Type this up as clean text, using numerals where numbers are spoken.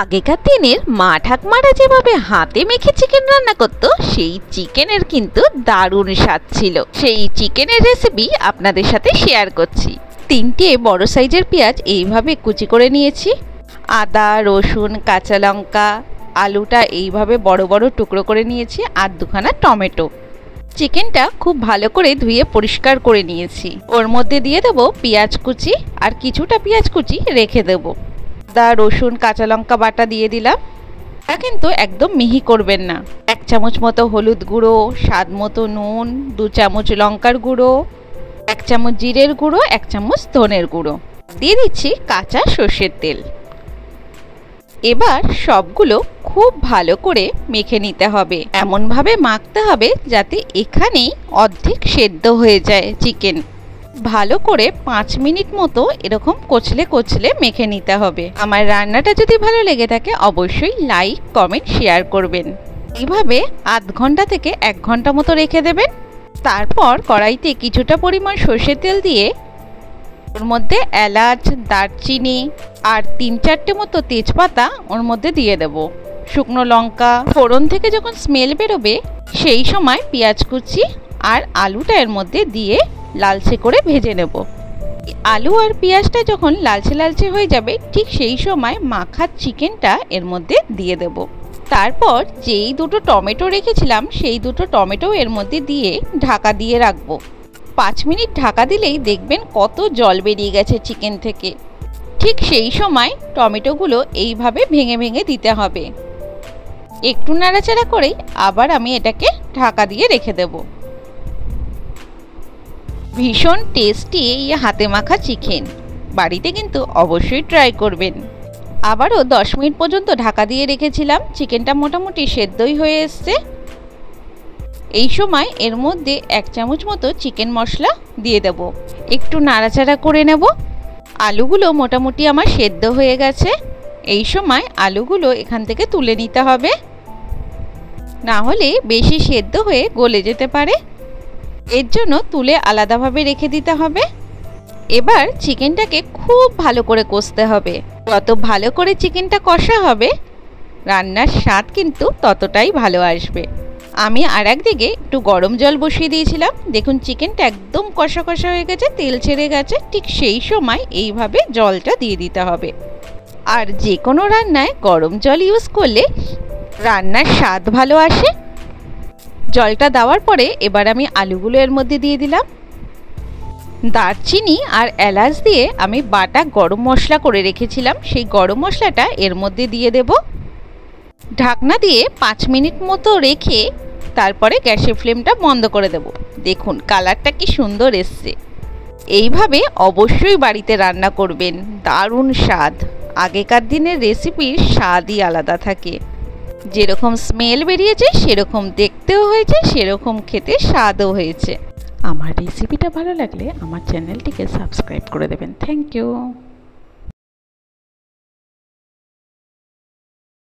আগেকার দিনের মা ঠাকমারা যেভাবে হাতে মেখে চিকেন রান্না করতো সেই চিকেনের কিন্তু দারুণ স্বাদ ছিল। সেই চিকেনের রেসিপি আপনাদের সাথে শেয়ার করছি। 3টে বড় সাইজের পেঁয়াজ এইভাবে কুচি করে নিয়েছি। আদা, রসুন, কাঁচা লঙ্কা, আলুটা এইভাবে বড় বড় টুকরো করে নিয়েছি আর 2খানা টমেটো। চিকেনটা খুব ভালো করে ধুয়ে পরিষ্কার করে নিয়েছি। ওর মধ্যে দিয়ে দেবো পেঁয়াজ কুচি আর কিছুটা পেঁয়াজ কুচি রেখে দেবো। আদা, রসুন, কাঁচা লঙ্কা বাটা দিয়ে দিলাম। এটা কিন্তু একদম মিহি করবেন না। 1 চামচ মতো হলুদ গুঁড়ো, স্বাদ মতো নুন, 2 চামচ লঙ্কার গুঁড়ো, 1 চামচ জিরের গুঁড়ো, 1 চামচ ধনের গুঁড়ো, দিয়ে দিচ্ছি কাঁচা সর্ষের তেল। এবার সবগুলো খুব ভালো করে মেখে নিতে হবে। এমনভাবে মাখতে হবে যাতে এখানেই অর্ধেক সেদ্ধ হয়ে যায় চিকেন। ভালো করে 5 মিনিট মতো এরকম কচলে কচলে মেখে নিতে হবে। আমার রান্নাটা যদি ভালো লেগে থাকে অবশ্যই লাইক, কমেন্ট, শেয়ার করবেন। এইভাবে আধ ঘন্টা থেকে 1 ঘন্টা মতো রেখে দেবেন। তারপর কড়াইতে কিছুটা পরিমাণ সর্ষের তেল দিয়ে ওর মধ্যে এলাচ, দারচিনি আর 3-4টে মতো তেজপাতা ওর মধ্যে দিয়ে দেব। শুকনো লঙ্কা ফোড়ন থেকে যখন স্মেল বেরোবে সেই সময় পেঁয়াজ কুচি আর আলুটা এর মধ্যে দিয়ে লালচে করে ভেজে নেব। আলু আর পেঁয়াজটা যখন লালচে লালচে হয়ে যাবে ঠিক সেই সময় মাখা চিকেনটা এর মধ্যে দিয়ে দেব। তারপর যেই 2টো টমেটো রেখেছিলাম সেই 2টো টমেটো এর মধ্যে দিয়ে ঢাকা দিয়ে রাখবো। 5 মিনিট ঢাকা দিলেই দেখবেন কত জল বেরিয়ে গেছে চিকেন থেকে। ঠিক সেই সময় টমেটোগুলো এইভাবে ভেঙে ভেঙে দিতে হবে। একটু নাড়াচাড়া করেই আবার আমি এটাকে ঢাকা দিয়ে রেখে দেব। ভীষণ টেস্টি এই হাতে মাখা চিকেন, বাড়িতে কিন্তু অবশ্যই ট্রাই করবেন। আবারও 10 মিনিট পর্যন্ত ঢাকা দিয়ে রেখেছিলাম। চিকেনটা মোটামুটি সেদ্ধই হয়ে এসছে। এই সময় এর মধ্যে 1 চামচ মতো চিকেন মশলা দিয়ে দেব। একটু নাড়াচাড়া করে নেব। আলুগুলো মোটামুটি আমার সেদ্ধ হয়ে গেছে। এই সময় আলুগুলো এখান থেকে তুলে নিতে হবে, না হলে বেশি সেদ্ধ হয়ে গলে যেতে পারে। এর জন্য তুলে আলাদাভাবে রেখে দিতে হবে। এবার চিকেনটাকে খুব ভালো করে কষতে হবে। যত ভালো করে চিকেনটা কষা হবে রান্নার স্বাদ কিন্তু ততটাই ভালো আসবে। আমি আর একদিকে একটু গরম জল বসিয়ে দিয়েছিলাম। দেখুন চিকেনটা একদম কষা কষা হয়ে গেছে, তেল ছেড়ে গেছে। ঠিক সেই সময় এইভাবে জলটা দিয়ে দিতে হবে। আর যে কোনো রান্নায় গরম জল ইউজ করলে রান্নার স্বাদ ভালো আসে। জলটা দেওয়ার পরে এবার আমি আলুগুলো এর মধ্যে দিয়ে দিলাম। দারচিনি আর এলাচ দিয়ে আমি বাটা গরম মশলা করে রেখেছিলাম, সেই গরম মশলাটা এর মধ্যে দিয়ে দেব। ঢাকনা দিয়ে 5 মিনিট মতো রেখে তারপরে গ্যাসের ফ্লেমটা বন্ধ করে দেব। দেখুন কালারটা কি সুন্দর এসছে। এইভাবে অবশ্যই বাড়িতে রান্না করবেন, দারুণ স্বাদ। আগেকার দিনের রেসিপির স্বাদই আলাদা থাকে। যেরকম স্মেল বেরিয়েছে সেরকম দেখতেও হয়েছে, সেরকম খেতে স্বাদও হয়েছে। আমার রেসিপিটা ভালো লাগলে আমার চ্যানেলটিকে সাবস্ক্রাইব করে দেবেন। Thank you.